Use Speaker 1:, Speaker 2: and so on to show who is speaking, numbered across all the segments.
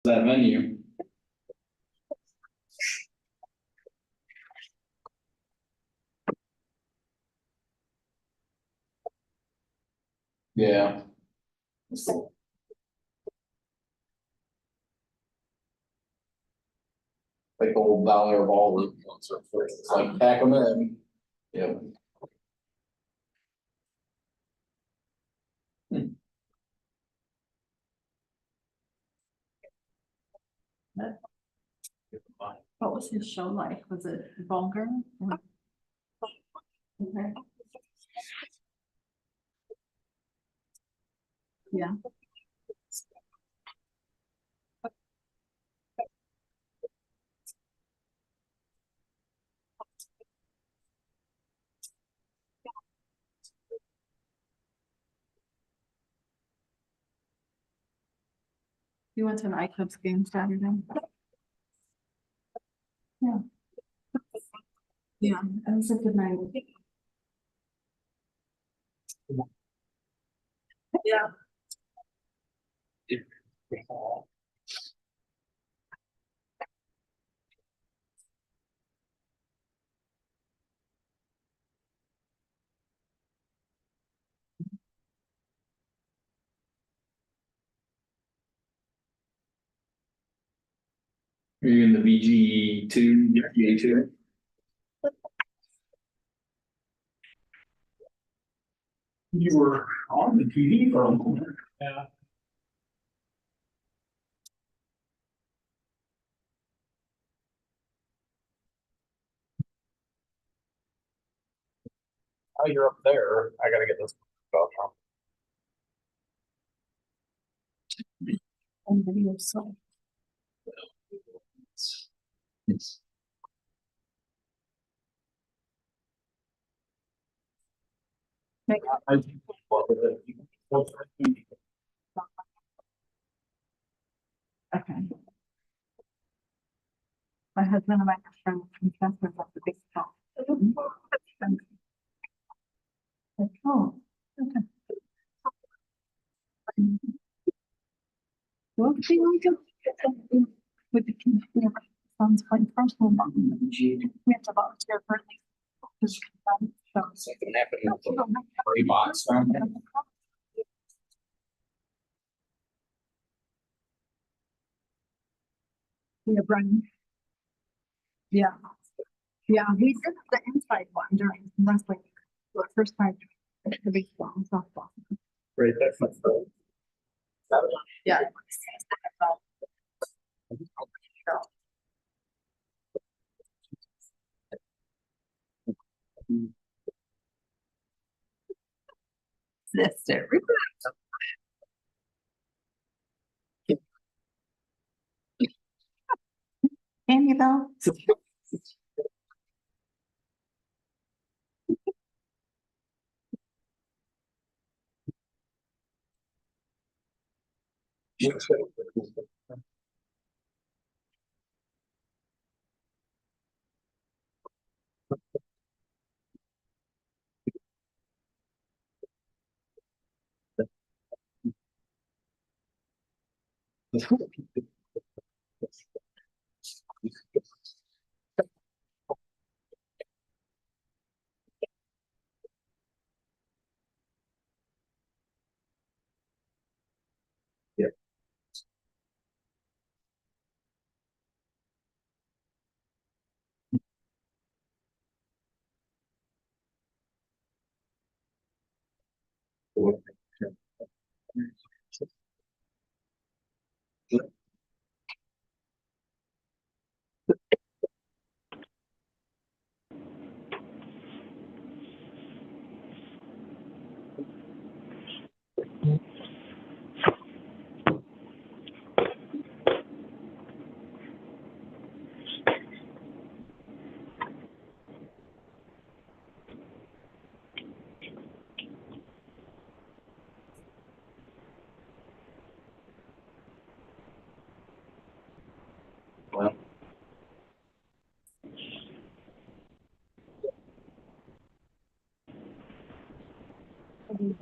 Speaker 1: that menu. Yeah. Like old dollar ballroom concert, it's like pack them in. Yeah.
Speaker 2: What was his show like? Was it vulgar? Okay. Yeah. You went to an iCubs game Saturday? Yeah. Yeah, it was a good night. Yeah.
Speaker 1: Are you in the VG2, VG2? You were on the TV for a moment. Yeah. Oh, you're up there. I gotta get this stuff out.
Speaker 2: On video, so.
Speaker 1: It's I think
Speaker 2: Okay. My husband and my friend confessors at the big house. Like, oh, okay. Well, see, like, with the kids, sounds quite personal. We have to volunteer for at least.
Speaker 1: Second half of the free box.
Speaker 2: Yeah, Brian. Yeah. Yeah, we did the inside one during wrestling, the first time, the baseball and softball.
Speaker 1: Right, that's my phone.
Speaker 2: Yeah. Sister. Can you though?
Speaker 1: Well.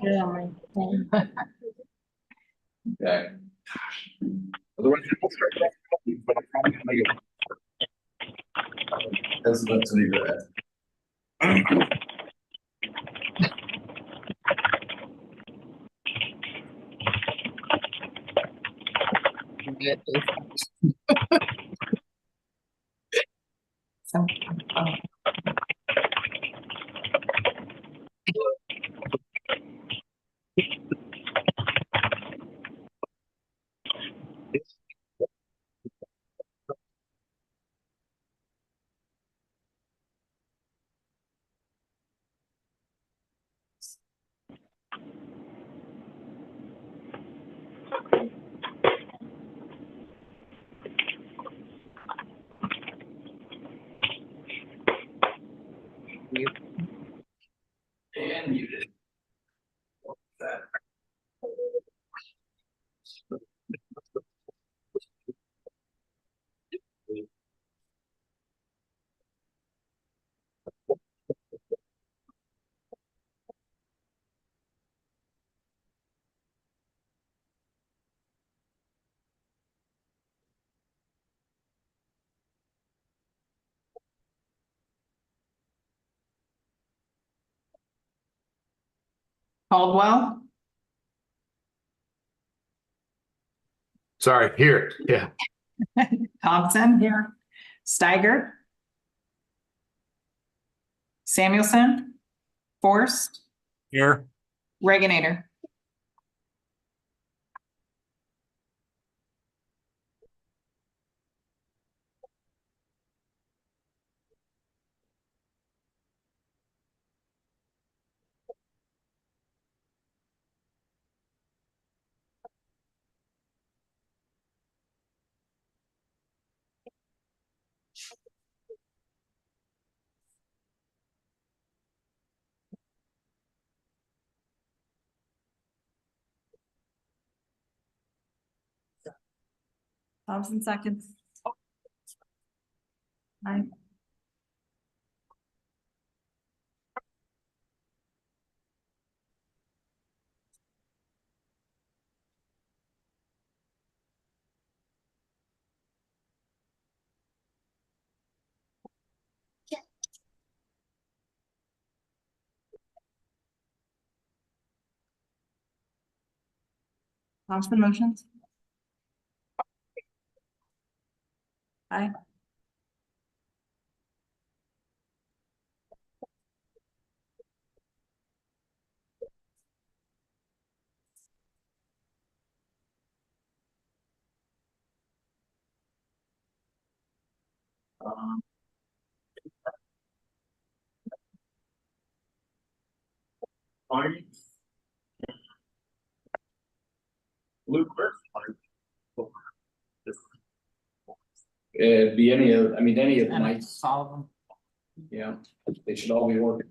Speaker 2: Yeah.
Speaker 1: Okay. Otherwise, Hesitant to do that. And muted. That.
Speaker 3: Caldwell,
Speaker 4: Sorry, here, yeah.
Speaker 3: Thompson. Here. Steiger. Samuelson. Forrest.
Speaker 4: Here.
Speaker 3: Reaganitor. Thompson seconds. Aye. Thompson motions. Aye.
Speaker 1: Luke. It'd be any of, I mean, any of
Speaker 3: And
Speaker 1: my,
Speaker 3: all of them.
Speaker 1: yeah, they should all be working.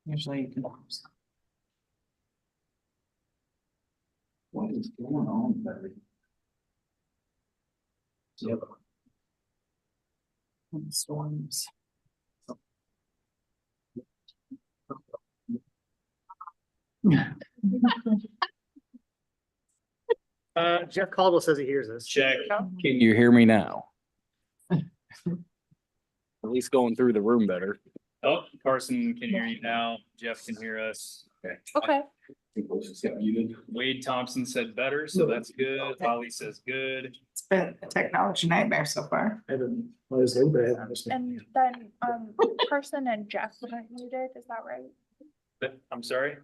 Speaker 3: Usually you can.
Speaker 1: What is going on, Barry? Yep.
Speaker 3: Storms.
Speaker 5: Jeff Caldwell says he hears us.
Speaker 1: Check. Can you hear me now? At least going through the room better.
Speaker 6: Oh, Carson can hear you now. Jeff can hear us.
Speaker 7: Okay.
Speaker 1: Just got muted.
Speaker 6: Wade Thompson said better, so that's good. Holly says good.
Speaker 3: It's been a technology nightmare so far.
Speaker 5: I haven't, I was late, but I haven't listened.
Speaker 7: And then, Carson and Jeff aren't muted, is that right?
Speaker 6: But I'm sorry,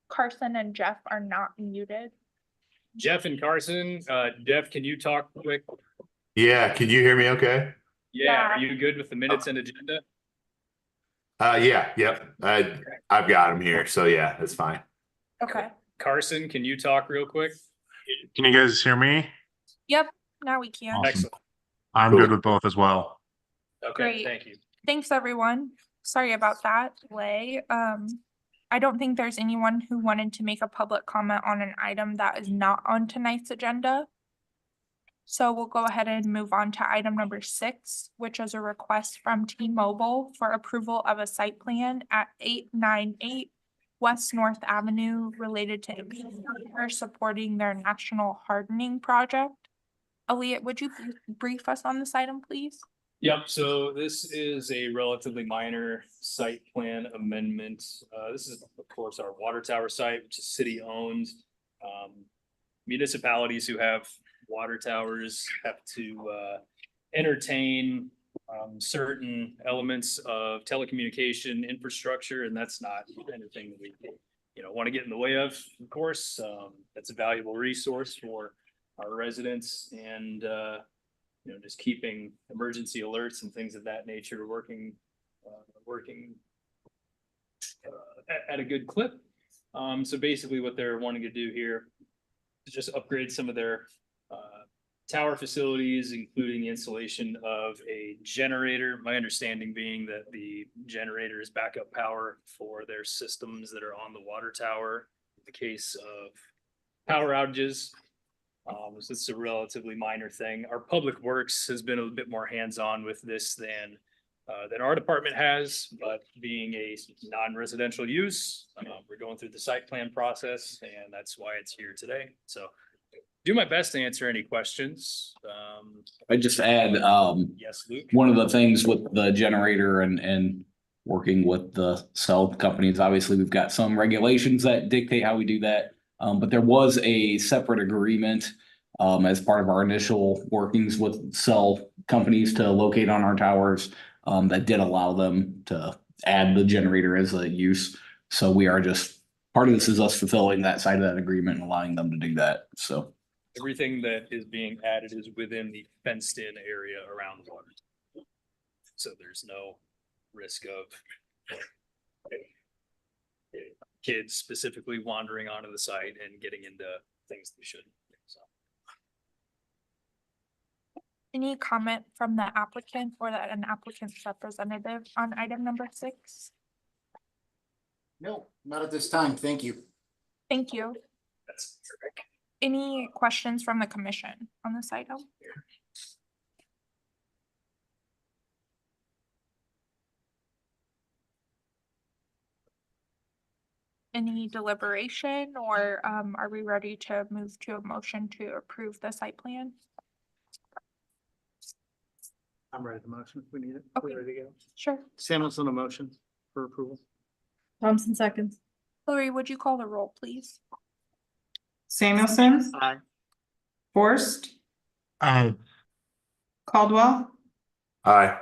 Speaker 7: Carson and Jeff are not muted.
Speaker 6: Jeff and Carson, Jeff, can you talk quick?
Speaker 4: Yeah, can you hear me okay?
Speaker 6: Yeah, are you good with the minutes and agenda?
Speaker 4: Yep. I've got him here, so yeah, that's fine.
Speaker 7: Okay.
Speaker 6: Carson, can you talk real quick?
Speaker 8: Can you guys hear me?
Speaker 7: Yep, now we can.
Speaker 8: Awesome.
Speaker 6: Excellent.
Speaker 8: I'm
Speaker 4: Cool.
Speaker 8: good with both as well.
Speaker 6: Okay,
Speaker 7: Great.
Speaker 6: thank you.
Speaker 7: Thanks, everyone. Sorry about that delay. I don't think there's anyone who wanted to make a public comment on an item that is not on tonight's agenda. So we'll go ahead and move on to item number 6, which is a request from T-Mobile for approval of a site plan at 898 West North Avenue related to infrastructure supporting their national hardening project. Elliot, would you brief us on this item, please?
Speaker 6: Yep, so this is a relatively minor site plan amendment. This is, of course, our water tower site, which is city owned. Municipalities who have water towers have to entertain certain elements of telecommunication infrastructure, and that's not anything that we, want to get in the way of course. That's a valuable resource for our residents, and just keeping emergency alerts and things of that nature working at a good clip. So basically what they're wanting to do here is just upgrade some of their tower facilities, including the installation of a generator. My understanding being that the generator is backup power for their systems that are on the water tower in the case of power outages. So it's a relatively minor thing. Our public works has been a bit more hands-on with this than our department has, but being a non-residential use, we're going through the site plan process, and that's why it's here today. So do my best to answer any questions.
Speaker 1: I just add,
Speaker 6: Yes, Luke?
Speaker 1: one of the things with the generator and working with the cell companies, obviously, we've got some regulations that dictate how we do that. But there was a separate agreement as part of our initial workings with cell companies to locate on our towers that did allow them to add the generator as a use. So we are just, part of this is us fulfilling that side of that agreement and allowing them to do that. So.
Speaker 6: Everything that is being added is within the fenced-in area around the water. So there's no risk of kids specifically wandering onto the site and getting into things they shouldn't. So.
Speaker 7: Any comment from the applicant or an applicant's representative on item number 6?
Speaker 5: No, not at this time. Thank you.
Speaker 7: Thank you.
Speaker 6: That's terrific.
Speaker 7: Any questions from the commission on this item? Any deliberation, or are we ready to move to a motion to approve the site plan?
Speaker 5: I'm ready to motion if we need it.
Speaker 7: Okay.
Speaker 5: We're ready to go.
Speaker 7: Sure.
Speaker 5: Samuelson, a motion for approval.
Speaker 2: Thompson seconds.
Speaker 7: Lori, would you call the roll, please?
Speaker 3: Samuelson,
Speaker 5: Aye.
Speaker 3: Forst,
Speaker 8: Aye.
Speaker 3: Caldwell,
Speaker 4: Aye.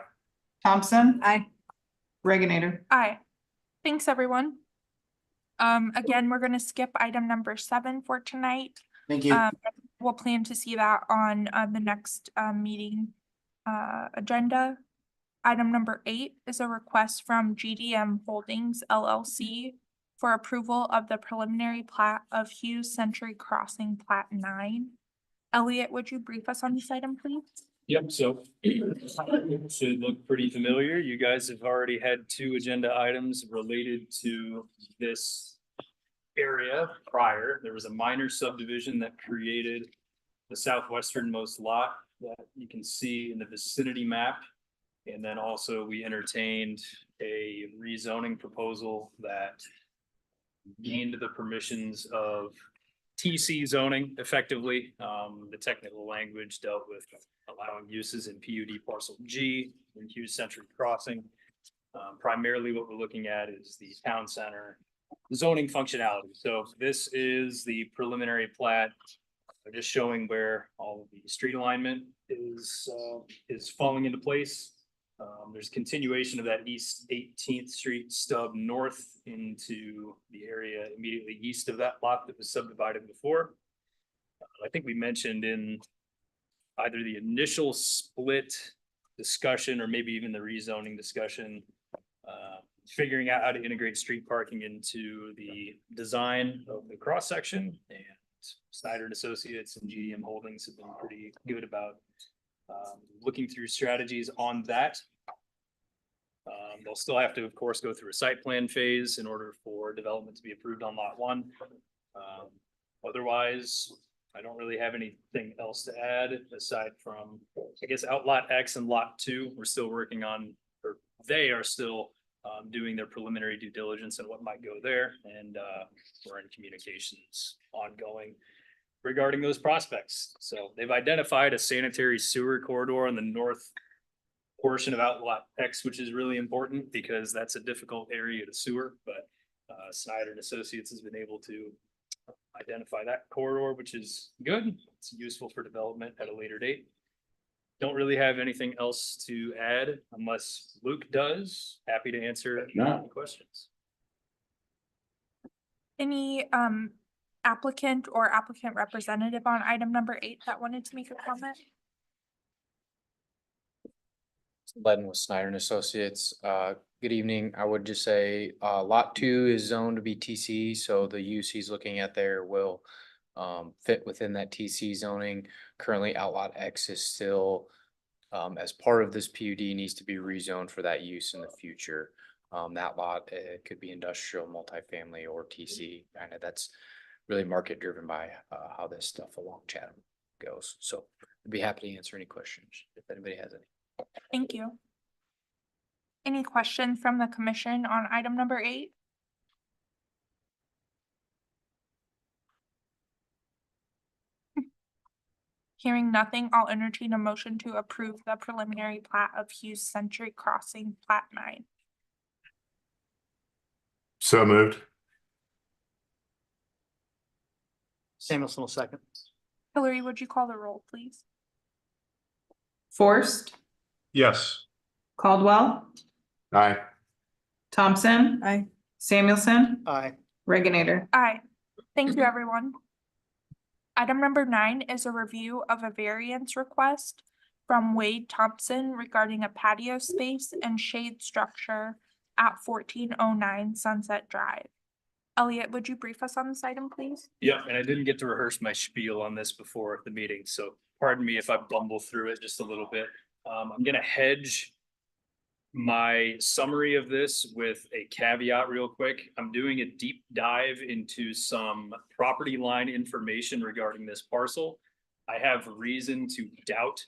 Speaker 3: Thompson,
Speaker 2: Aye.
Speaker 3: Reginator.
Speaker 7: Aye. Thanks, everyone. Again, we're gonna skip item number 7 for tonight.
Speaker 5: Thank you.
Speaker 7: We'll plan to see that on the next meeting agenda. Item number 8 is a request from GDM Holdings LLC for approval of the preliminary plat of Hughes Century Crossing Plat 9. Elliot, would you brief us on this item, please?
Speaker 6: Yep, so should look pretty familiar. You guys have already had 2 agenda items related to this area prior. There was a minor subdivision that created the southwesternmost lot that you can see in the vicinity map. And then also we entertained a rezoning proposal that gained the permissions of TC zoning effectively. The technical language dealt with allowing uses in PUD parcel G in Hughes Century Crossing. Primarily what we're looking at is the town center zoning functionality. So this is the preliminary plat, just showing where all of the street alignment is falling into place. There's continuation of that East 18th Street stub north into the area immediately east of that lot that was subdivided before. I think we mentioned in either the initial split discussion or maybe even the rezoning discussion, figuring out how to integrate street parking into the design of the cross section, and Snyder and Associates and GDM Holdings have been pretty good about looking through strategies on that. They'll still have to, of course, go through a site plan phase in order for development to be approved on lot 1. Otherwise, I don't really have anything else to add aside from, I guess, Outlot X and Lot 2, we're still working on, or they are still doing their preliminary due diligence and what might go there. And we're in communications ongoing regarding those prospects. So they've identified a sanitary sewer corridor on the north portion of Outlot X, which is really important because that's a difficult area to sewer, but Snyder and Associates has been able to identify that corridor, which is good. It's useful for development at a later date. Don't really have anything else to add unless Luke does. Happy to answer any questions.
Speaker 7: Any applicant or applicant representative on item number 8 that wanted to make a comment?
Speaker 9: Ledden with Snyder and Associates. Good evening. I would just say, lot 2 is zoned to be TC, so the use he's looking at there will fit within that TC zoning. Currently, Outlot X is still, as part of this PUD, needs to be rezoned for that use in the future. That lot, it could be industrial, multifamily, or TC. Kind of that's really market driven by how this stuff along Chatham goes. So I'd be happy to answer any questions if anybody has any.
Speaker 7: Thank you. Any questions from the commission on item number 8? Hearing nothing, I'll entertain a motion to approve the preliminary plat of Hughes Century Crossing Plat 9.
Speaker 4: So moved.
Speaker 5: Samuelson will second.
Speaker 7: Hillary, would you call the roll, please?
Speaker 3: Forrest,
Speaker 8: Yes.
Speaker 3: Caldwell,
Speaker 4: Aye.
Speaker 3: Thompson.
Speaker 2: Aye.
Speaker 3: Samuelson,
Speaker 5: Aye.
Speaker 3: Regginator.
Speaker 7: Aye. Thank you, everyone. Item number 9 is a review of a variance request from Wade Thompson regarding a patio space and shade structure at 1409 Sunset Drive. Elliot, would you brief us on this item, please?
Speaker 6: Yeah, and I didn't get to rehearse my spiel on this before the meeting, so pardon me if I bumble through it just a little bit. I'm gonna hedge my summary of this with a caveat real quick. I'm doing a deep dive into some property line information regarding this parcel. I have reason to doubt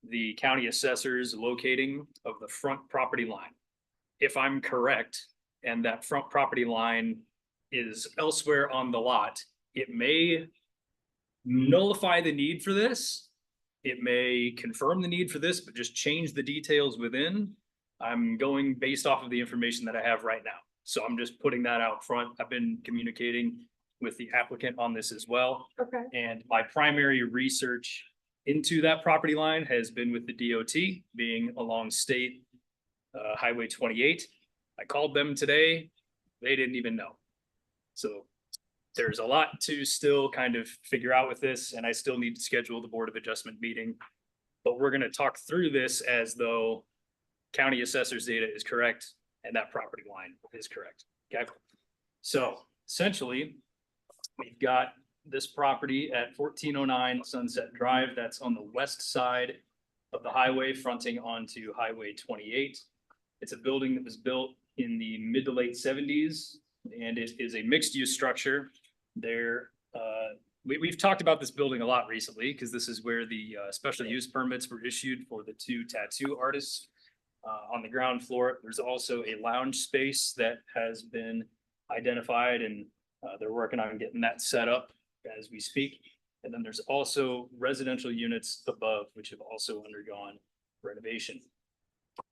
Speaker 6: the county assessor's locating of the front property line. If I'm correct, and that front property line is elsewhere on the lot, it may nullify the need for this. It may confirm the need for this, but just change the details within. I'm going based off of the information that I have right now. So I'm just putting that out front. I've been communicating with the applicant on this as well.
Speaker 7: Okay.
Speaker 6: And my primary research into that property line has been with the DOT, being along State Highway 28. I called them today. They didn't even know. So there's a lot to still kind of figure out with this, and I still need to schedule the Board of Adjustment meeting. But we're gonna talk through this as though county assessor's data is correct and that property line is correct. Okay. So essentially, we've got this property at 1409 Sunset Drive. That's on the west side of the highway, fronting onto Highway 28. It's a building that was built in the mid to late 70s, and it is a mixed-use structure. We've talked about this building a lot recently because this is where the special use permits were issued for the 2 tattoo artists. On the ground floor, there's also a lounge space that has been identified, and they're working on getting that set up as we speak. And then there's also residential units above, which have also undergone renovation.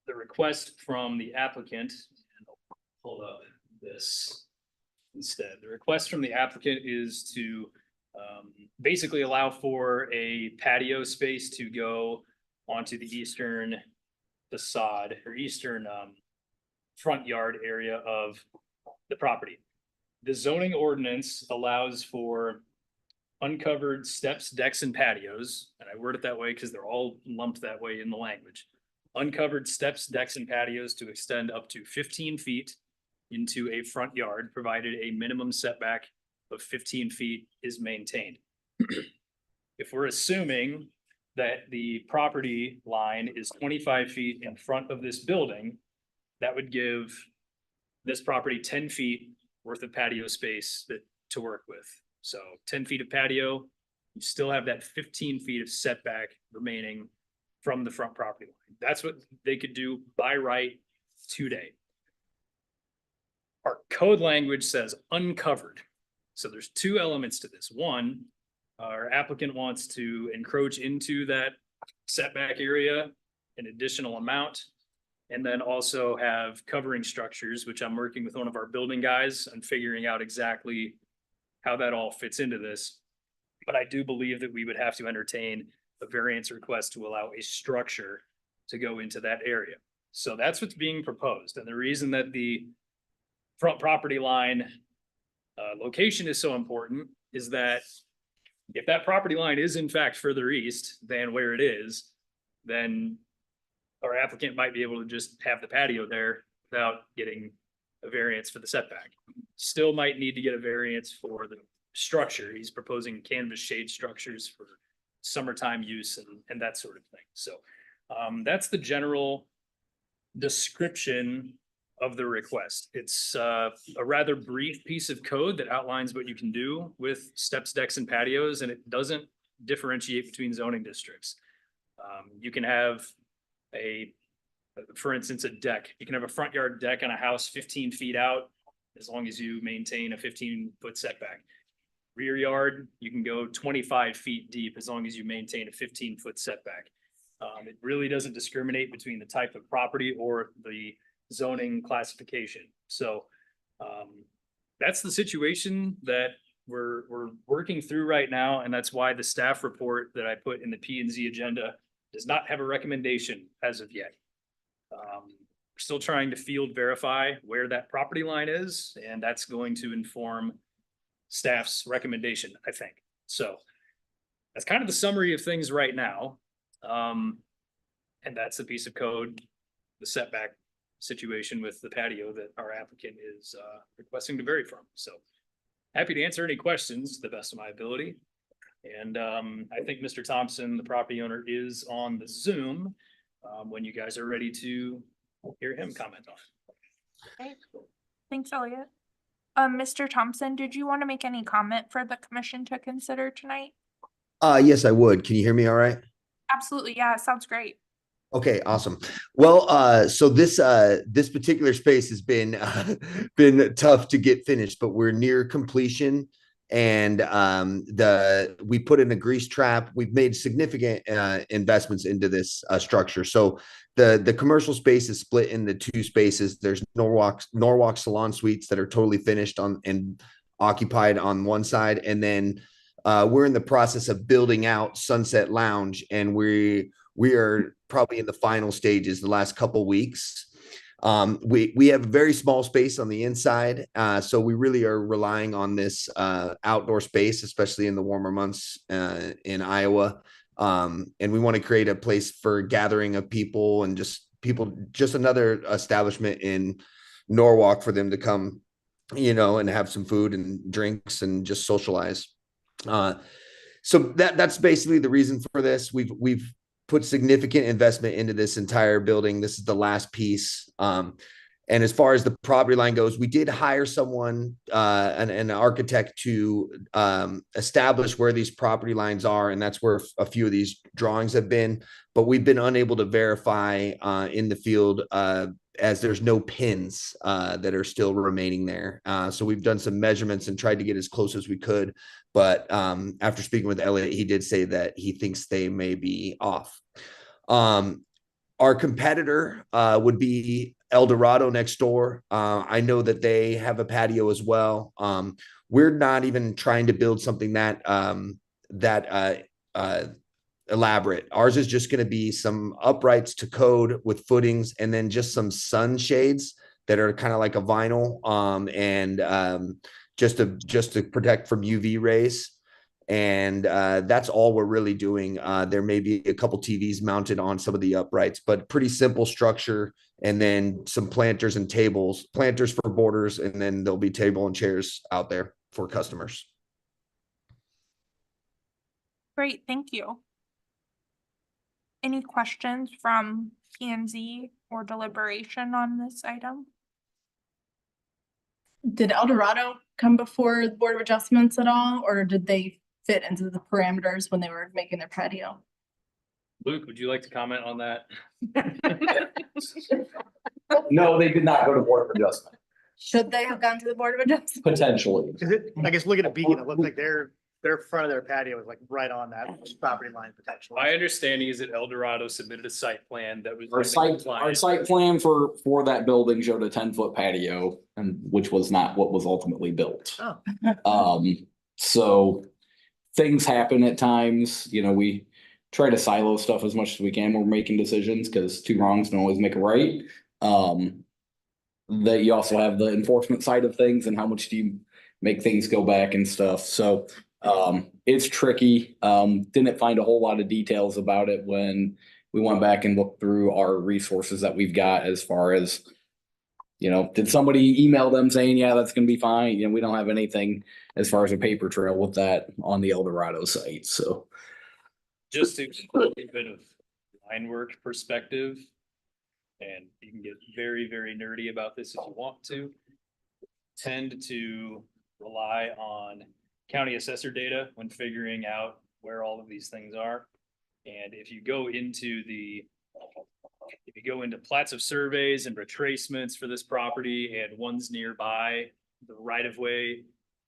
Speaker 6: The request from the applicant, and I'll pull up this instead. The request from the applicant is to basically allow for a patio space to go onto the eastern facade or eastern front yard area of the property. The zoning ordinance allows for uncovered steps, decks, and patios, and I word it that way because they're all lumped that way in the language. Uncovered steps, decks, and patios to extend up to 15 feet into a front yard, provided a minimum setback of 15 feet is maintained. If we're assuming that the property line is 25 feet in front of this building, that would give this property 10 feet worth of patio space to work with. So 10 feet of patio, you still have that 15 feet of setback remaining from the front property line. That's what they could do by right today. Our code language says uncovered. So there's two elements to this. One, our applicant wants to encroach into that setback area an additional amount. And then also have covering structures, which I'm working with one of our building guys and figuring out exactly how that all fits into this. But I do believe that we would have to entertain a variance request to allow a structure to go into that area. So that's what's being proposed. And the reason that the front property line location is so important is that if that property line is in fact further east than where it is, then our applicant might be able to just have the patio there without getting a variance for the setback. Still might need to get a variance for the structure. He's proposing canvas shade structures for summertime use and that sort of thing. So that's the general description of the request. It's a rather brief piece of code that outlines what you can do with steps, decks, and patios, and it doesn't differentiate between zoning districts. You can have for instance, a deck. You can have a front yard deck on a house 15 feet out as long as you maintain a 15-foot setback. Rear yard, you can go 25 feet deep as long as you maintain a 15-foot setback. It really doesn't discriminate between the type of property or the zoning classification. So that's the situation that we're working through right now. And that's why the staff report that I put in the P&Z agenda does not have a recommendation as of yet. We're still trying to field verify where that property line is, and that's going to inform staff's recommendation, I think. So that's kind of the summary of things right now. And that's the piece of code, the setback situation with the patio that our applicant is requesting to vary from. So happy to answer any questions to the best of my ability. And I think Mr. Thompson, the property owner, is on the Zoom when you guys are ready to hear him comment on it.
Speaker 7: Okay. Thanks, Elliot. Mr. Thompson, did you want to make any comment for the commission to consider tonight?
Speaker 10: Yes, I would. Can you hear me all right?
Speaker 7: Absolutely. Yeah, it sounds great.
Speaker 10: Okay, awesome. Well, so this particular space has been been tough to get finished, but we're near completion. And we put in a grease trap. We've made significant investments into this structure. So the commercial space is split into two spaces. There's Norwalk salon suites that are totally finished and occupied on one side, and then we're in the process of building out Sunset Lounge, and we are probably in the final stages the last couple weeks. We have a very small space on the inside, so we really are relying on this outdoor space, especially in the warmer months in Iowa. And we want to create a place for gathering of people and just another establishment in Norwalk for them to come, and have some food and drinks and just socialize. So that's basically the reason for this. We've put significant investment into this entire building. This is the last piece. And as far as the property line goes, we did hire someone, an architect, to establish where these property lines are. And that's where a few of these drawings have been. But we've been unable to verify in the field as there's no pins that are still remaining there. So we've done some measurements and tried to get as close as we could. But after speaking with Elliot, he did say that he thinks they may be off. Our competitor would be El Dorado next door. I know that they have a patio as well. We're not even trying to build something that elaborate. Ours is just going to be some uprights to code with footings, and then just some sunshades that are kind of like a vinyl, and just to protect from UV rays. And that's all we're really doing. There may be a couple TVs mounted on some of the uprights, but pretty simple structure. And then some planters and tables, planters for borders, and then there'll be table and chairs out there for customers.
Speaker 7: Great, thank you. Any questions from P&Z or deliberation on this item?
Speaker 2: Did El Dorado come before the Board of Adjustments at all, or did they fit into the parameters when they were making their patio.
Speaker 6: Luke, would you like to comment on that?
Speaker 1: No, they did not go to Board of Adjustment,
Speaker 2: Should they have gone to the Board of Adjustment?
Speaker 1: potentially.
Speaker 11: Cause it, I guess, look at a beacon, it looked like their front of their patio was like right on that property line potentially.
Speaker 6: My understanding is that El Dorado submitted a site plan that was.
Speaker 1: Our site plan for that building showed a 10-foot patio, and which was not what was ultimately built.
Speaker 11: Oh.
Speaker 1: So things happen at times, you know, we try to silo stuff as much as we can when we're making decisions, because two wrongs don't always make a right. That you also have the enforcement side of things and how much do you make things go back and stuff. So it's tricky. Didn't find a whole lot of details about it when we went back and looked through our resources that we've got as far as, you know, did somebody email them saying, yeah, that's gonna be fine? You know, we don't have anything as far as a paper trail with that on the El Dorado site, so.
Speaker 6: Just to a bit of line work perspective. And you can get very, very nerdy about this if you want to. Tend to rely on county assessor data when figuring out where all of these things are. And if you go into plats of surveys and retracements for this property and ones nearby, the right of way,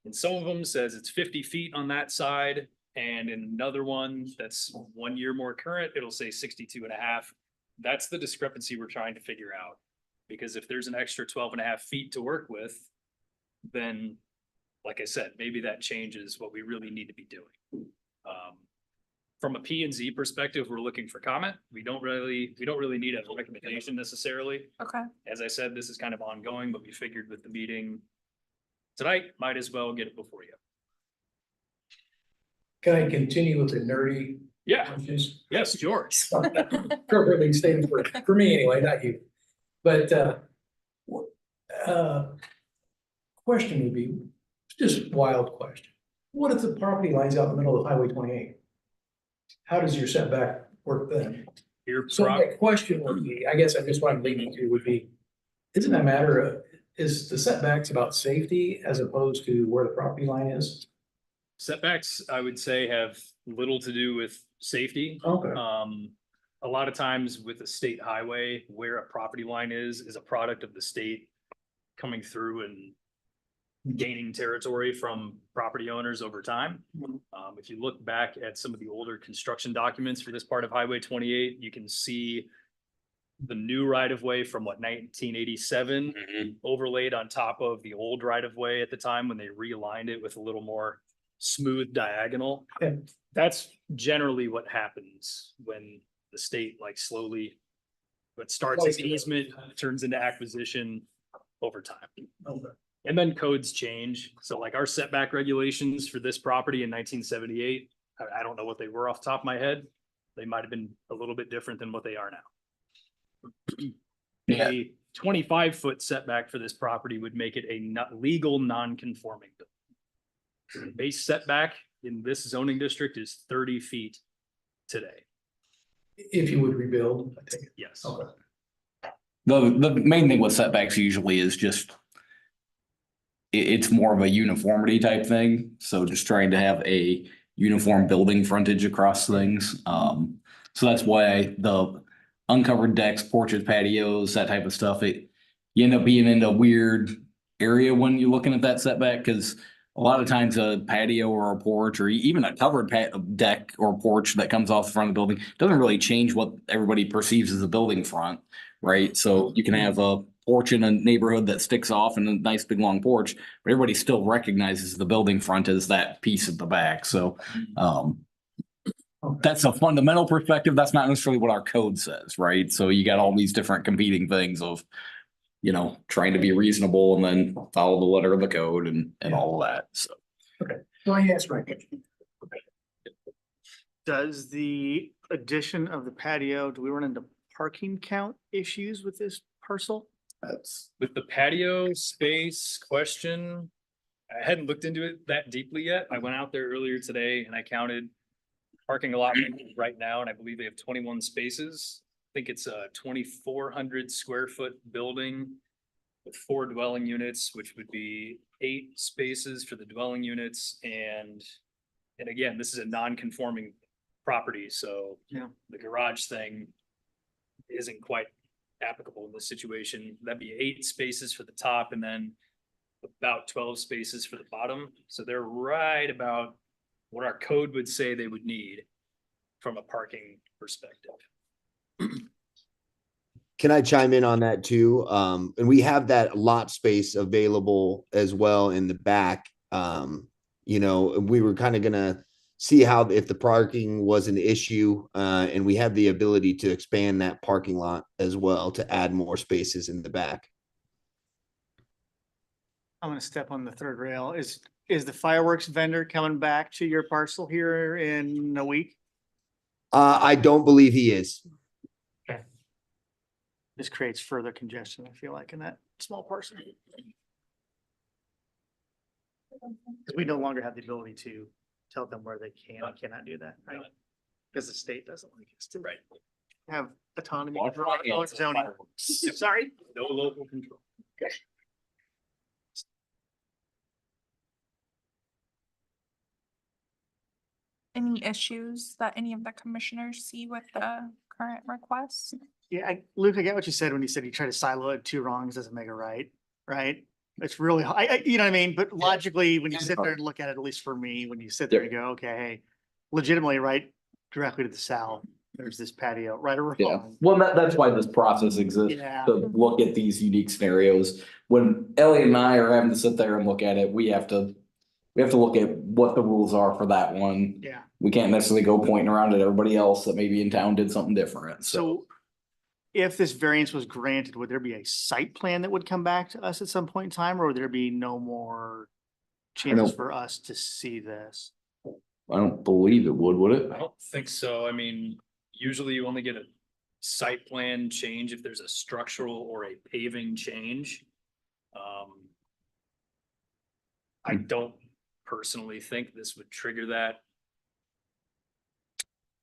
Speaker 6: and some of them says it's 50 feet on that side. And in another one that's 1 year more current, it'll say 62.5. That's the discrepancy we're trying to figure out. Because if there's an extra 12.5 feet to work with, then, like I said, maybe that changes what we really need to be doing. From a P and Z perspective, we're looking for comment. We don't really need a recommendation necessarily.
Speaker 7: Okay.
Speaker 6: As I said, this is kind of ongoing, but we figured with the meeting tonight, might as well get it before you.
Speaker 12: Can I continue with the nerdy
Speaker 6: Yeah,
Speaker 12: questions?
Speaker 6: yes, George.
Speaker 12: Appropriately stated for me anyway, not you. But question would be, just wild question. What if the property line's out in the middle of Highway 28? How does your setback work then? So my question would be, I guess what I'm leading to would be, isn't that matter of, is the setbacks about safety as opposed to where the property line is?
Speaker 6: Setbacks, I would say, have little to do with safety.
Speaker 12: Okay.
Speaker 6: A lot of times with a state highway, where a property line is a product of the state coming through and gaining territory from property owners over time. If you look back at some of the older construction documents for this part of Highway 28, you can see the new right of way from 1987 overlaid on top of the old right of way at the time when they realigned it with a little more smooth diagonal.
Speaker 12: Okay.
Speaker 6: That's generally what happens when the state slowly, what starts as easement turns into acquisition over time.
Speaker 12: Okay.
Speaker 6: And then codes change. So our setback regulations for this property in 1978, I don't know what they were off the top of my head. They might have been a little bit different than what they are now.
Speaker 1: Yeah.
Speaker 6: A 25-foot setback for this property would make it a legal non-conforming building. The base setback in this zoning district is 30 feet today.
Speaker 12: If you would rebuild, I take it.
Speaker 6: Yes.
Speaker 12: Okay.
Speaker 1: The main thing with setbacks usually is just it's more of a uniformity type thing. So just trying to have a uniform building frontage across things. So that's why the uncovered decks, porches, patios, that type of stuff, you end up being in a weird area when you're looking at that setback, because a lot of times a patio or a porch or even a covered deck or porch that comes off the front of the building doesn't really change what everybody perceives as a building front, right? So you can have a porch in a neighborhood that sticks off and a nice big long porch, but everybody still recognizes the building front as that piece at the back. So that's a fundamental perspective. That's not necessarily what our code says, right? So you got all these different competing things of, trying to be reasonable and then follow the letter of the code and all of that. So.
Speaker 12: Okay. So I asked my question.
Speaker 11: Does the addition of the patio, do we run into parking count issues with this parcel?
Speaker 1: That's
Speaker 6: with the patio space question, I hadn't looked into it that deeply yet. I went out there earlier today and I counted parking lot right now, and I believe they have 21 spaces. I think it's a 2,400 square foot building with 4 dwelling units, which would be 8 spaces for the dwelling units and And again, this is a non-conforming property, so.
Speaker 11: Yeah.
Speaker 6: The garage thing isn't quite applicable in this situation. That'd be 8 spaces for the top and then about 12 spaces for the bottom. So they're right about what our code would say they would need from a parking perspective.
Speaker 10: Can I chime in on that too? And we have that lot space available as well in the back. You know, we were kind of gonna see how, if the parking was an issue, and we have the ability to expand that parking lot as well to add more spaces in the back.
Speaker 11: I'm gonna step on the third rail. Is the fireworks vendor coming back to your parcel here in a week?
Speaker 10: I don't believe he is.
Speaker 11: This creates further congestion, I feel like, in that small parcel. Because we no longer have the ability to tell them where they can and cannot do that, right? Because the state doesn't like us to.
Speaker 6: Right.
Speaker 11: Have autonomy.
Speaker 6: Water
Speaker 11: for our own
Speaker 6: rights.
Speaker 11: zoning. Sorry.
Speaker 6: No local control.
Speaker 7: Any issues that any of the commissioners see with the current request?
Speaker 11: Yeah, Luke, I get what you said when you said you try to silo it. 2 wrongs doesn't make a right, right? It's really, you know what I mean? But logically, when you sit there and look at it, at least for me, when you sit there and go, okay, hey, legitimately, right, directly to the south, there's this patio, right or
Speaker 1: Yeah,
Speaker 11: wrong.
Speaker 1: well, that's why this process exists,
Speaker 11: Yeah.
Speaker 1: to look at these unique scenarios. When Elliot and I are having to sit there and look at it, we have to look at what the rules are for that one.
Speaker 11: Yeah.
Speaker 1: We can't necessarily go pointing around at everybody else that maybe in town did something different, so.
Speaker 11: So if this variance was granted, would there be a site plan that would come back to us at some point in time, or would there be no more chances
Speaker 1: don't-
Speaker 11: for us to see this?
Speaker 1: I don't believe it would it?
Speaker 6: I don't think so. I mean, usually you only get a site plan change if there's a structural or a paving change. I don't personally think this would trigger that.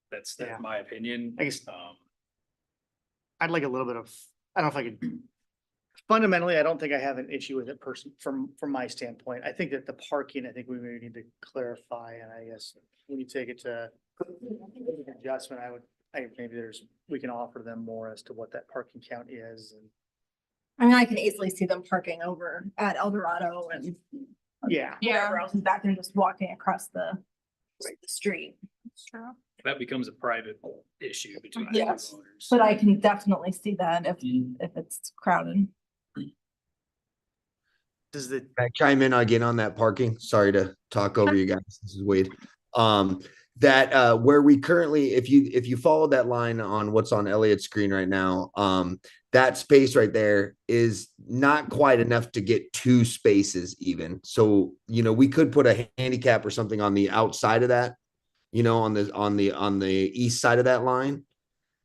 Speaker 6: That's
Speaker 11: Yeah.
Speaker 6: my opinion.
Speaker 11: I guess- I'd like a little bit of, I don't know if I could. Fundamentally, I don't think I have an issue with it from my standpoint. I think that the parking, I think we maybe need to clarify, and I guess when you take it to adjustment, maybe we can offer them more as to what that parking count is and.
Speaker 2: I mean, I can easily see them parking over at El Dorado and
Speaker 11: Yeah.
Speaker 2: whatever else is back there, just walking across the street.
Speaker 7: It's true.
Speaker 6: That becomes a private issue between the
Speaker 2: Yes,
Speaker 6: owners.
Speaker 2: but I can definitely see that if it's crowded.
Speaker 11: Does the,
Speaker 10: Can I chime in again on that parking? Sorry to talk over you guys. This is Wade. That where we currently, if you follow that line on what's on Elliot's screen right now, that space right there is not quite enough to get 2 spaces even. So, you know, we could put a handicap or something on the outside of that, you know, on the east side of that line.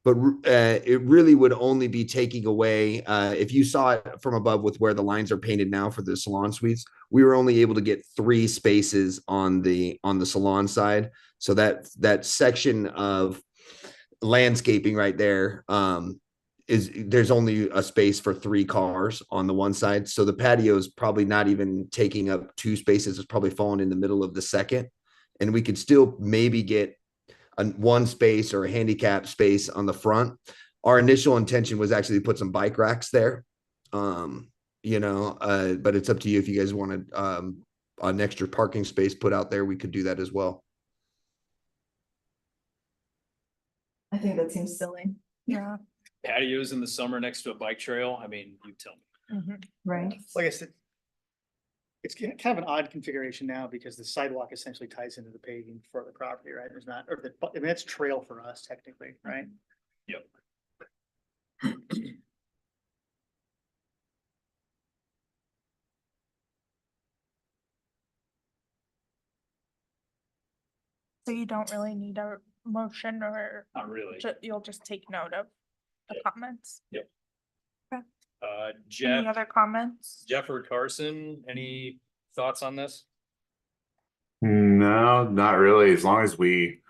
Speaker 10: But it really would only be taking away, if you saw it from above with where the lines are painted now for the salon suites, we were only able to get 3 spaces on the salon side. So that section of landscaping right there, there's only a space for 3 cars on the one side. So the patio is probably not even taking up 2 spaces. It's probably falling in the middle of the second. And we could still maybe get one space or a handicap space on the front. Our initial intention was actually to put some bike racks there. You know, but it's up to you if you guys wanted an extra parking space put out there, we could do that as well.
Speaker 2: I think that seems silly.
Speaker 7: Yeah.
Speaker 6: Patios in the summer next to a bike trail, I mean, you tell me.
Speaker 2: Right.
Speaker 11: like I said, it's kind of an odd configuration now because the sidewalk essentially ties into the paving for the property, right? There's not, I mean, it's trail for us technically, right?
Speaker 6: Yep.
Speaker 7: So you don't really need a motion or
Speaker 6: Not really.
Speaker 7: you'll just take note of the comments? Any
Speaker 6: Jeff,
Speaker 7: other comments?
Speaker 6: Jeff or Carson, any thoughts on this?
Speaker 4: No, not really. As long as we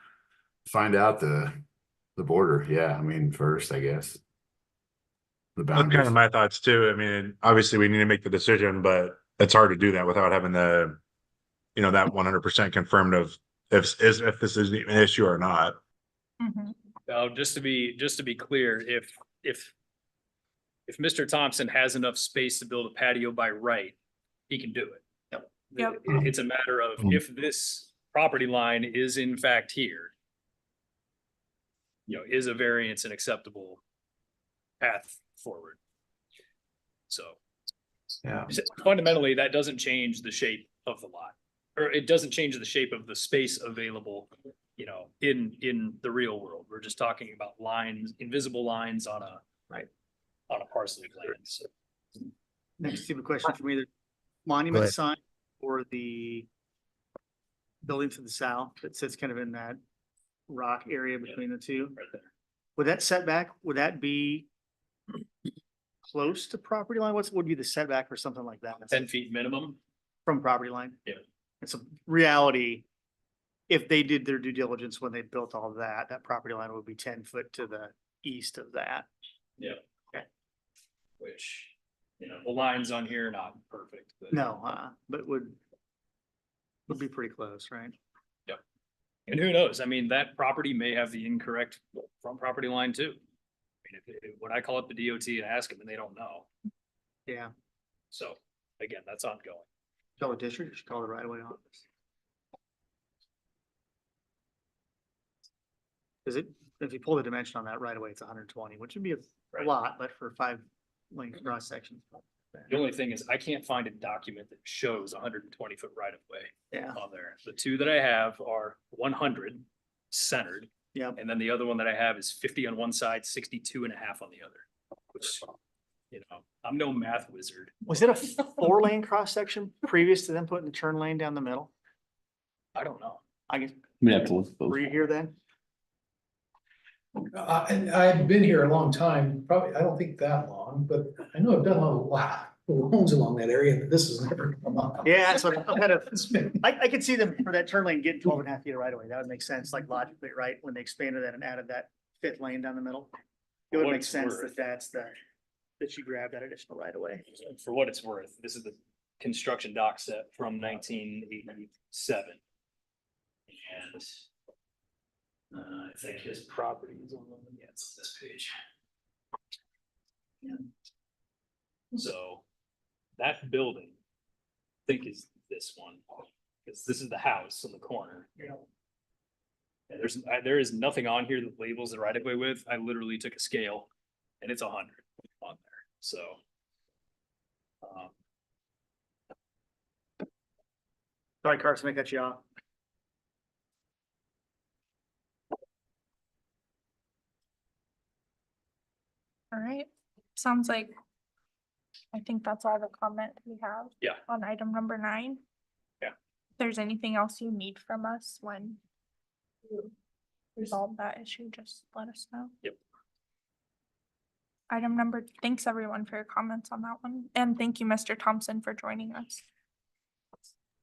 Speaker 4: find out the border. Yeah, I mean, first, I guess. The
Speaker 8: That's kind
Speaker 4: boundaries.
Speaker 8: of my thoughts too. I mean, obviously we need to make the decision, but it's hard to do that without having the, you know, that 100% confirmed of if this is an issue or not.
Speaker 7: Mhm.
Speaker 6: Now, just to be clear, if Mr. Thompson has enough space to build a patio by right, he can do it.
Speaker 7: Yep.
Speaker 6: It's a matter of if this property line is in fact here, is a variance an acceptable path forward? So
Speaker 12: Yeah.
Speaker 6: fundamentally, that doesn't change the shape of the lot, or it doesn't change the shape of the space available, in the real world. We're just talking about lines, invisible lines on a parcel of land. So
Speaker 11: Next, Steve, a question for me, the
Speaker 10: Go
Speaker 11: monument
Speaker 10: ahead.
Speaker 11: sign or the building to the south that sits kind of in that rock area between the two.
Speaker 6: right there.
Speaker 11: Would that setback, would that be close to property line? Would be the setback for something like that?
Speaker 6: 10 feet minimum.
Speaker 11: From property line?
Speaker 6: Yeah.
Speaker 11: It's a reality. If they did their due diligence when they built all that, that property line would be 10 foot to the east of that.
Speaker 6: Yeah.
Speaker 11: Okay.
Speaker 6: Which, the lines on here are not perfect, but.
Speaker 11: No, but would be pretty close, right?
Speaker 6: And who knows? I mean, that property may have the incorrect front property line too. I mean, when I call up the DOT and ask them and they don't know.
Speaker 11: Yeah.
Speaker 6: So again, that's ongoing.
Speaker 11: Call the district, or should call the right of way office. Is it, if you pull the dimension on that right away, it's 120, which would be a
Speaker 6: Right.
Speaker 11: lot, but for 5 lane cross sections.
Speaker 6: The only thing is I can't find a document that shows 120-foot right of way
Speaker 11: Yeah,
Speaker 6: on there. The two that I have are 100 centered.
Speaker 11: Yep.
Speaker 6: And then the other one that I have is 50 on one side, 62 and a half on the other, which, I'm no math wizard.
Speaker 11: was it a 4 lane cross section previous to them putting the turn lane down the middle?
Speaker 6: I don't know.
Speaker 11: I guess,
Speaker 1: We have to look at both.
Speaker 11: were you here then?
Speaker 12: I've been here a long time, probably, I don't think that long, but I know I've done a lot of loans along that area, but this has never come up.
Speaker 11: Yeah, that's what I'm kind of,
Speaker 12: It's been-
Speaker 11: I could see them for that turn lane getting 12 and a half feet of right away. That would make sense, like logically, right? When they expanded that and added that 5th lane down the middle. It would
Speaker 6: What
Speaker 11: make
Speaker 6: it's
Speaker 11: sense
Speaker 6: worth.
Speaker 11: that you grab that additional right away.
Speaker 6: For what it's worth, this is the construction dock set from 1987. And I think his property is on this page. So that building, I think is this one, because this is the house in the corner. And there is nothing on here that labels the right of way with. I literally took a scale and it's 100 on there, so.
Speaker 11: Sorry, Carson, I cut you off.
Speaker 7: All right, sounds like, I think that's all the comment we have.
Speaker 6: Yeah.
Speaker 7: On item number 9.
Speaker 6: Yeah.
Speaker 7: If there's anything else you need from us when you resolve that issue, just let us know.
Speaker 6: Yep.
Speaker 7: Item number, thanks everyone for your comments on that one, and thank you, Mr. Thompson, for joining us.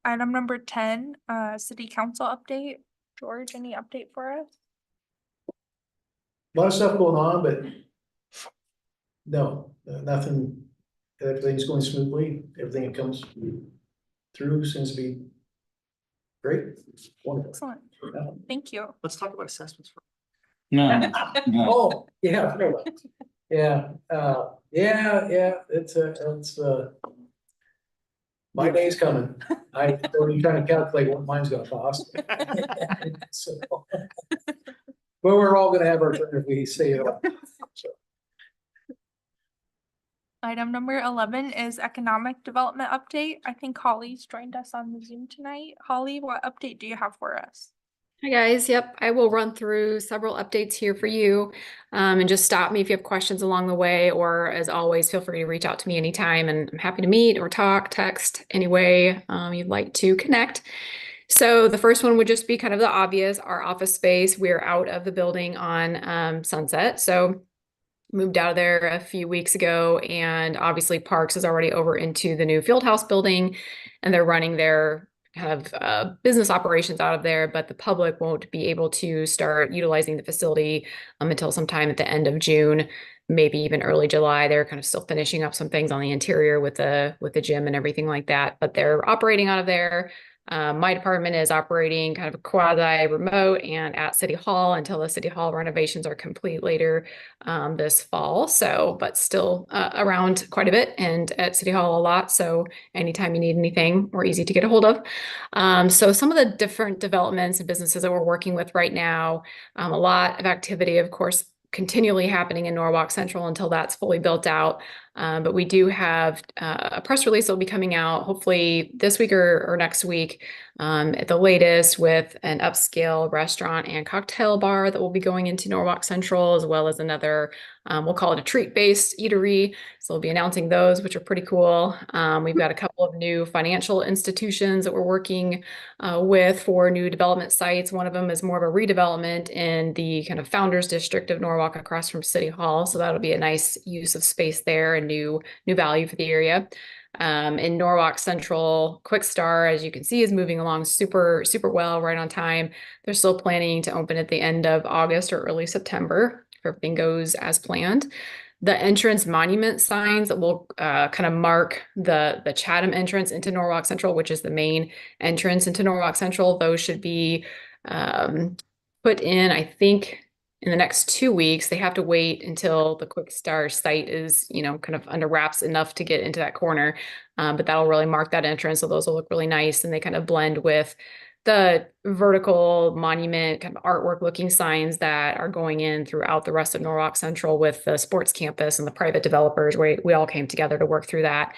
Speaker 7: Item number 10, city council update. George, any update for us?
Speaker 12: A lot of stuff going on, but no, nothing, everything's going smoothly, everything that comes through seems to be great. Wonderful.
Speaker 7: Excellent,
Speaker 12: Yeah.
Speaker 7: thank you.
Speaker 11: Let's talk about assessments.
Speaker 1: No, no.
Speaker 12: Oh, yeah, I forgot about it. Yeah, it's my day's coming. I already trying to calculate what mine's gonna cost. So, well, we're all gonna have our turn if we stay it. So,
Speaker 7: Item number 11 is economic development update. I think Holly's joined us on the Zoom tonight. Holly, what update do you have for us?
Speaker 13: Hi guys, yep, I will run through several updates here for you, and just stop me if you have questions along the way, or as always, feel free to reach out to me anytime, and I'm happy to meet or talk, text, any way you'd like to connect. So the first one would just be kind of the obvious, our office space. We're out of the building on Sunset, so moved out of there a few weeks ago, and obviously Parks is already over into the new Fieldhouse building, and they're running their kind of business operations out of there, but the public won't be able to start utilizing the facility until sometime at the end of June, maybe even early July. They're kind of still finishing up some things on the interior with the gym and everything like that, but they're operating out of there. My department is operating kind of a quasi remote and at City Hall until the City Hall renovations are complete later this fall. So, but still around quite a bit and at City Hall a lot. So anytime you need anything, we're easy to get a hold of. So some of the different developments and businesses that we're working with right now, a lot of activity, of course, continually happening in Norwalk Central until that's fully built out. But we do have a press release that will be coming out hopefully this week or next week at the latest, with an upscale restaurant and cocktail bar that will be going into Norwalk Central, as well as another, we'll call it a treat-based eatery. So we'll be announcing those, which are pretty cool. We've got a couple of new financial institutions that we're working with for new development sites. One of them is more of a redevelopment in the kind of Founders District of Norwalk across from City Hall. So that'll be a nice use of space there and new value for the area. In Norwalk Central, Quick Star, as you can see, is moving along super well, right on time. They're still planning to open at the end of August or early September if everything goes as planned. The entrance monument signs that will kind of mark the Chatham entrance into Norwalk Central, which is the main entrance into Norwalk Central. Those should be put in, I think, in the next 2 weeks. They have to wait until the Quick Star site is, kind of under wraps enough to get into that corner. But that'll really mark that entrance. So those will look really nice, and they kind of blend with the vertical monument kind of artwork looking signs that are going in throughout the rest of Norwalk Central with the sports campus and the private developers. We all came together to work through that.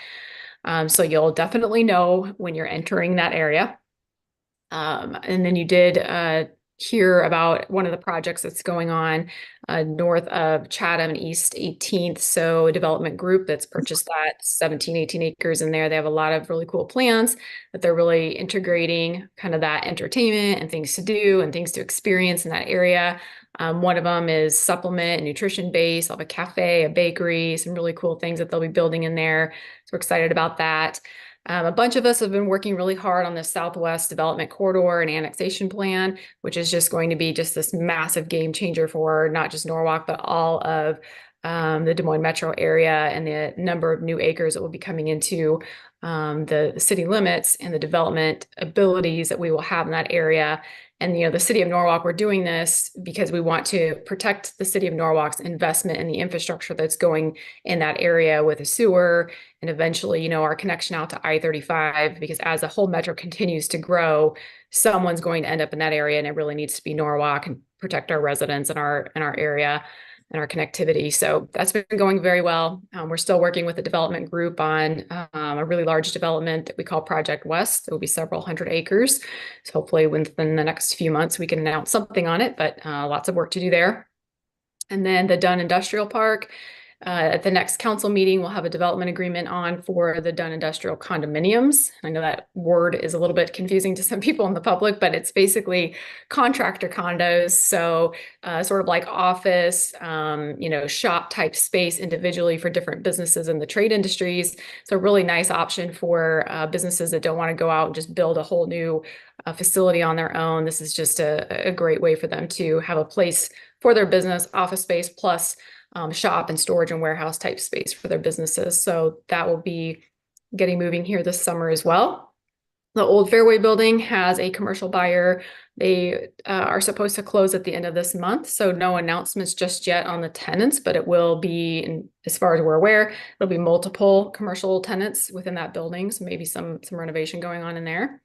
Speaker 13: So you'll definitely know when you're entering that area. And then you did hear about one of the projects that's going on north of Chatham and East 18th. So a development group that's purchased that 17, 18 acres in there. They have a lot of really cool plans that they're really integrating kind of that entertainment and things to do and things to experience in that area. One of them is supplement and nutrition based. They'll have a cafe, a bakery, some really cool things that they'll be building in there. So we're excited about that. A bunch of us have been working really hard on the Southwest Development Corridor and annexation plan, which is just going to be just this massive game changer for not just Norwalk, but all of the Des Moines metro area, and the number of new acres that will be coming into the city limits and the development abilities that we will have in that area. And, the city of Norwalk, we're doing this because we want to protect the city of Norwalk's investment in the infrastructure that's going in that area with a sewer and eventually, our connection out to I-35, because as the whole metro continues to grow, someone's going to end up in that area, and it really needs to be Norwalk and protect our residents in our area and our connectivity. So that's been going very well. We're still working with the development group on a really large development that we call Project West. It will be several hundred acres. So hopefully within the next few months, we can announce something on it, but lots of work to do there. And then the Dunn Industrial Park. At the next council meeting, we'll have a development agreement on for the Dunn Industrial Condominiums. I know that word is a little bit confusing to some people in the public, but it's basically contractor condos. So sort of like office, shop type space individually for different businesses in the trade industries. So a really nice option for businesses that don't want to go out and just build a whole new facility on their own. This is just a great way for them to have a place for their business, office space, plus shop and storage and warehouse type space for their businesses. So that will be getting moving here this summer as well. The old Fairway building has a commercial buyer. They are supposed to close at the end of this month. So no announcements just yet on the tenants, but it will be, as far as we're aware, it'll be multiple commercial tenants within that building. So maybe some renovation going on in there.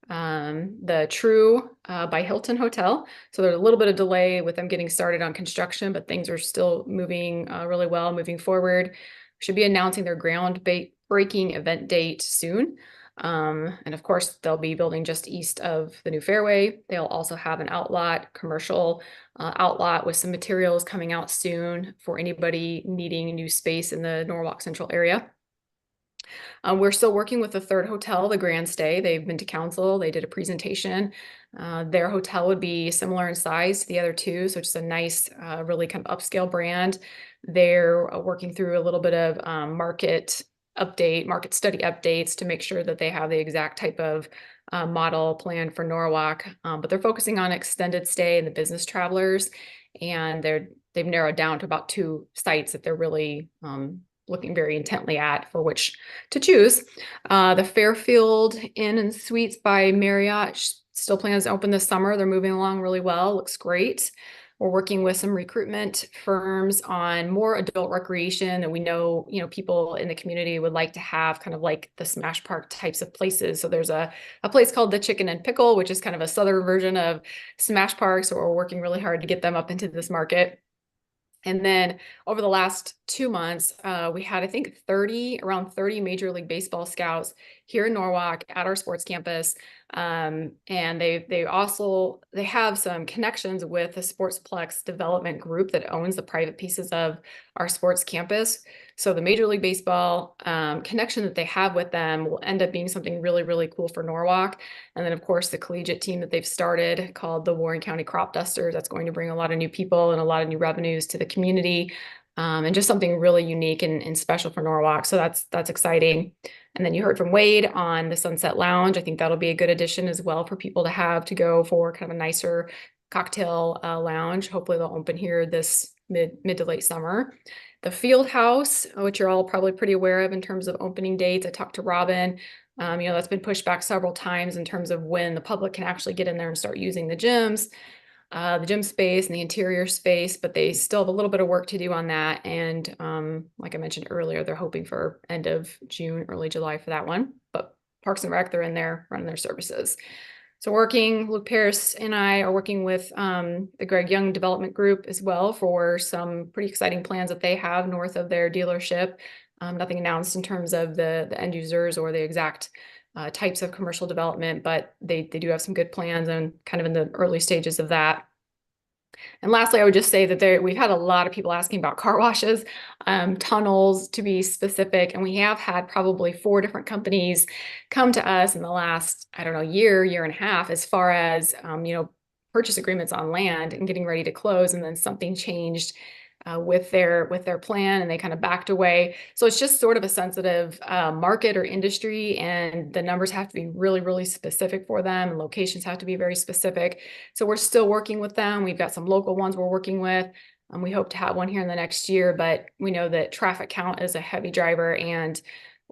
Speaker 13: The True by Hilton Hotel. So there's a little bit of delay with them getting started on construction, but things are still moving really well, moving forward. Should be announcing their groundbreaking event date soon. And of course, they'll be building just east of the new Fairway. They'll also have an outlot, commercial outlot with some materials coming out soon for anybody needing new space in the Norwalk Central area. We're still working with the third hotel, the Grand Stay. They've been to council. They did a presentation. Their hotel would be similar in size to the other two, so just a nice, really kind of upscale brand. They're working through a little bit of market study updates to make sure that they have the exact type of model plan for Norwalk. But they're focusing on extended stay and the business travelers, and they've narrowed down to about 2 sites that they're really looking very intently at for which to choose. The Fairfield Inn and Suites by Marriott still plans to open this summer. They're moving along really well. Looks great. We're working with some recruitment firms on more adult recreation, and we know, people in the community would like to have kind of like the Smash Park types of places. So there's a place called the Chicken and Pickle, which is kind of a southern version of Smash Park. So we're working really hard to get them up into this market. And then over the last 2 months, we had, I think, around 30 Major League Baseball scouts here in Norwalk at our sports campus. And they have some connections with the Sportsplex development group that owns the private pieces of our sports campus. So the Major League Baseball connection that they have with them will end up being something really, really cool for Norwalk. And then, of course, the collegiate team that they've started called the Warren County Crop Dusters, that's going to bring a lot of new people and a lot of new revenues to the community, and just something really unique and special for Norwalk. So that's exciting. And then you heard from Wade on the Sunset Lounge. I think that'll be a good addition as well for people to have to go for kind of a nicer cocktail lounge. Hopefully they'll open here this mid to late summer. The Field House, which you're all probably pretty aware of in terms of opening dates. I talked to Robin. That's been pushed back several times in terms of when the public can actually get in there and start using the gyms, the gym space and the interior space, but they still have a little bit of work to do on that. And like I mentioned earlier, they're hoping for end of June, early July for that one. But Parks and Rec, they're in there running their services. So Luke Paris and I are working with the Greg Young Development Group as well for some pretty exciting plans that they have north of their dealership. Nothing announced in terms of the end users or the exact types of commercial development, but they do have some good plans and kind of in the early stages of that. And lastly, I would just say that we've had a lot of people asking about car washes, tunnels to be specific, and we have had probably 4 different companies come to us in the last, I don't know, year and a half, as far as, purchase agreements on land and getting ready to close, and then something changed with their plan and they kind of backed away. So it's just sort of a sensitive market or industry, and the numbers have to be really, really specific for them, and locations have to be very specific. So we're still working with them. We've got some local ones we're working with. We hope to have one here in the next year, but we know that traffic count is a heavy driver, and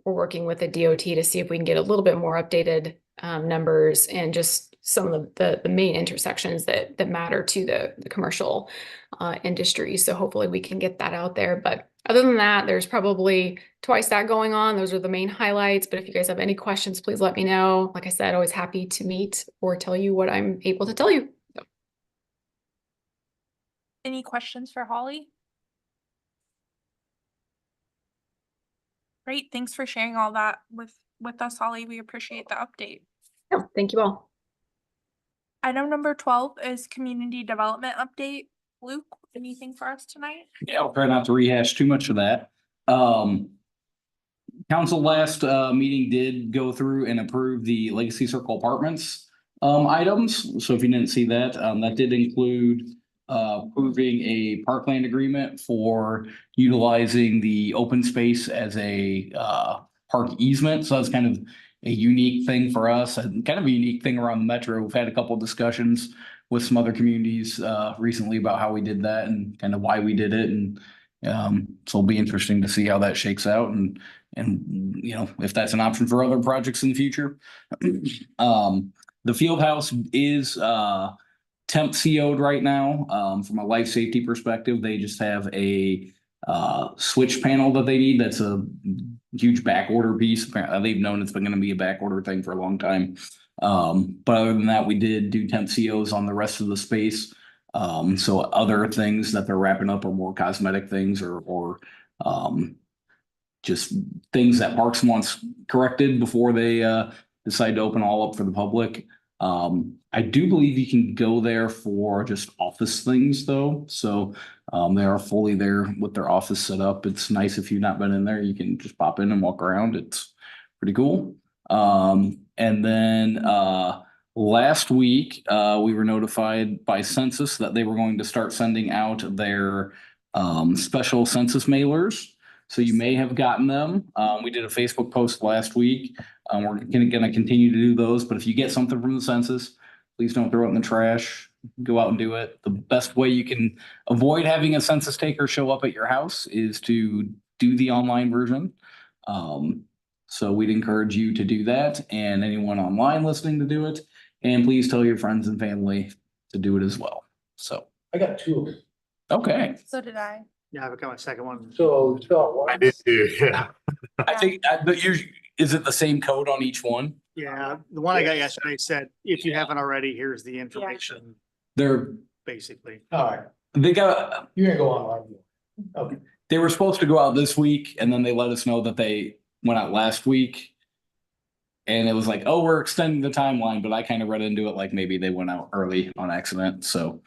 Speaker 13: we're working with the DOT to see if we can get a little bit more updated numbers and just some of the main intersections that matter to the commercial industry. So hopefully we can get that out there. But other than that, there's probably twice that going on. Those are the main highlights. But if you guys have any questions, please let me know. Like I said, always happy to meet or tell you what I'm able to tell you. So.
Speaker 7: Any questions for Holly? Great. Thanks for sharing all that with us, Holly. We appreciate the update.
Speaker 13: Oh, thank you all.
Speaker 7: Item number 12 is community development update. Luke, anything for us tonight?
Speaker 1: Yeah, I'll try not to rehash too much of that. Council last meeting did go through and approve the Legacy Circle Apartments items. So if you didn't see that, that did include approving a parkland agreement for utilizing the open space as a park easement. So that's kind of a unique thing for us and kind of a unique thing around the metro. We've had a couple of discussions with some other communities recently about how we did that and kind of why we did it. And so it'll be interesting to see how that shakes out and if that's an option for other projects in the future. The field house is temp CO'd right now. From a life safety perspective, they just have a switch panel that they need. That's a huge back order piece. They've known it's been going to be a back order thing for a long time. But other than that, we did do temp COs on the rest of the space. So other things that they're wrapping up are more cosmetic things or just things that Parks wants corrected before they decide to open all up for the public. I do believe you can go there for just office things though. So they are fully there with their office set up. It's nice if you've not been in there, you can just pop in and walk around. It's pretty cool. And then last week, we were notified by Census that they were going to start sending out their special census mailers. So you may have gotten them. We did a Facebook post last week. We're going to continue to do those. But if you get something from the census, please don't throw it in the trash. Go out and do it. The best way you can avoid having a census taker show up at your house is to do the online version. So we'd encourage you to do that and anyone online listening to do it. And please tell your friends and family to do it as well. So,
Speaker 12: I got two of them.
Speaker 1: okay.
Speaker 7: So did I.
Speaker 11: Yeah, I've got my second one.
Speaker 12: So,
Speaker 4: I did too, yeah.
Speaker 1: I think, but is it the same code on each one?
Speaker 11: Yeah, the one I got yesterday said, if you haven't already, here's the information,
Speaker 1: They're,
Speaker 11: basically.
Speaker 12: all right,
Speaker 1: they got,
Speaker 12: you're gonna go online. Okay.
Speaker 1: they were supposed to go out this week and then they let us know that they went out last week. And it was like, oh, we're extending the timeline, but I kind of read into it like maybe they went out early on accident. So,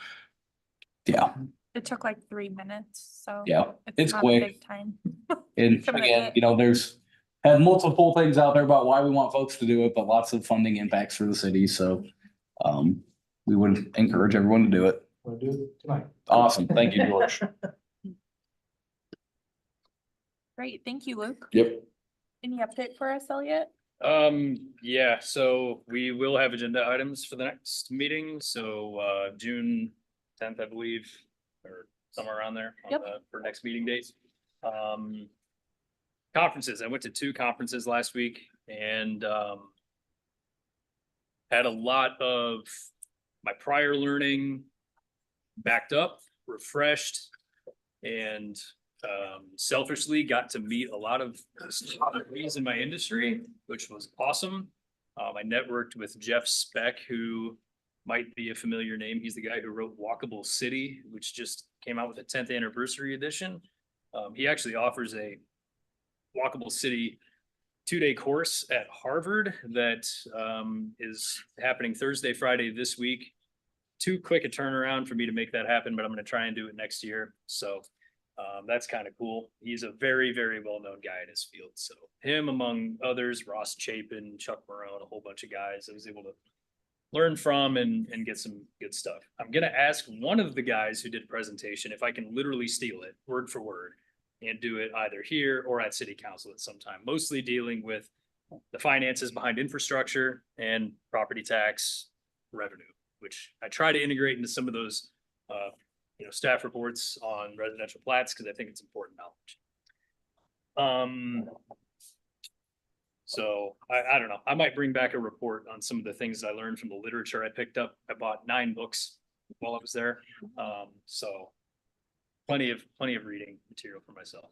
Speaker 1: yeah,
Speaker 7: It took like 3 minutes, so.
Speaker 1: yeah, it's
Speaker 7: not a
Speaker 1: quick.
Speaker 7: big time.
Speaker 1: And again, you know, there's had multiple things out there about why we want folks to do it, but lots of funding impacts for the city. So we would encourage everyone to do it.
Speaker 12: Wanna do it tonight?
Speaker 1: Awesome. Thank you, George.
Speaker 7: Great, thank you, Luke.
Speaker 1: Yep.
Speaker 7: Any update for us, Elliot?
Speaker 6: Yeah, so we will have agenda items for the next meeting, so June 10th, I believe, or somewhere around there on
Speaker 7: Yep.
Speaker 6: for next meeting dates. Conferences, I went to 2 conferences last week and had a lot of my prior learning backed up, refreshed, and selfishly got to meet a lot of celebrities in my industry, which was awesome. I networked with Jeff Speck, who might be a familiar name. He's the guy who wrote Walkable City, which just came out with a 10th anniversary edition. He actually offers a Walkable City 2-day course at Harvard that is happening Thursday, Friday this week. Too quick a turnaround for me to make that happen, but I'm going to try and do it next year. So that's kind of cool. He's a very, very well-known guy in his field. So him, among others, Ross Chapin, Chuck Marone, a whole bunch of guys I was able to learn from and get some good stuff. I'm going to ask one of the guys who did a presentation if I can literally steal it word for word and do it either here or at city council at some time, mostly dealing with the finances behind infrastructure and property tax revenue, which I try to integrate into some of those staff reports on residential plats, because I think it's important knowledge. So I don't know. I might bring back a report on some of the things I learned from the literature I picked up. I bought 9 books while I was there. So plenty of reading material for myself.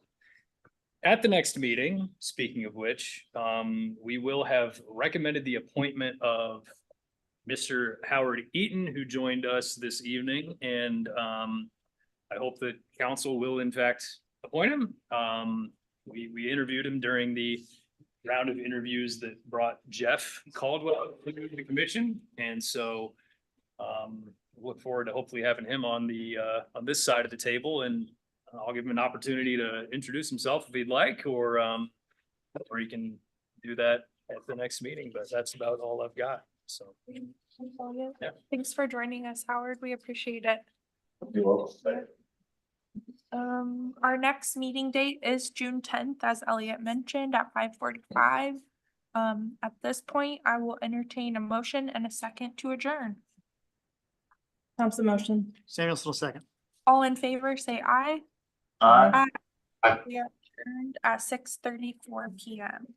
Speaker 6: At the next meeting, speaking of which, we will have recommended the appointment of Mr. Howard Eaton, who joined us this evening, and I hope that council will in fact appoint him. We interviewed him during the round of interviews that brought Jeff Caldwell to the commission, and so look forward to hopefully having him on this side of the table, and I'll give him an opportunity to introduce himself if he'd like, or he can do that at the next meeting. But that's about all I've got. So
Speaker 7: Thanks, Elliot.
Speaker 6: Yeah.
Speaker 7: Thanks for joining us, Howard. We appreciate it.
Speaker 8: You're welcome.
Speaker 7: Our next meeting date is June 10th, as Elliot mentioned, at 5:45. At this point, I will entertain a motion and a second to adjourn.
Speaker 2: Thompson motion.
Speaker 11: Samuel still second.
Speaker 7: All in favor, say aye.
Speaker 8: Aye.
Speaker 7: We are adjourned at 6:34 p.m.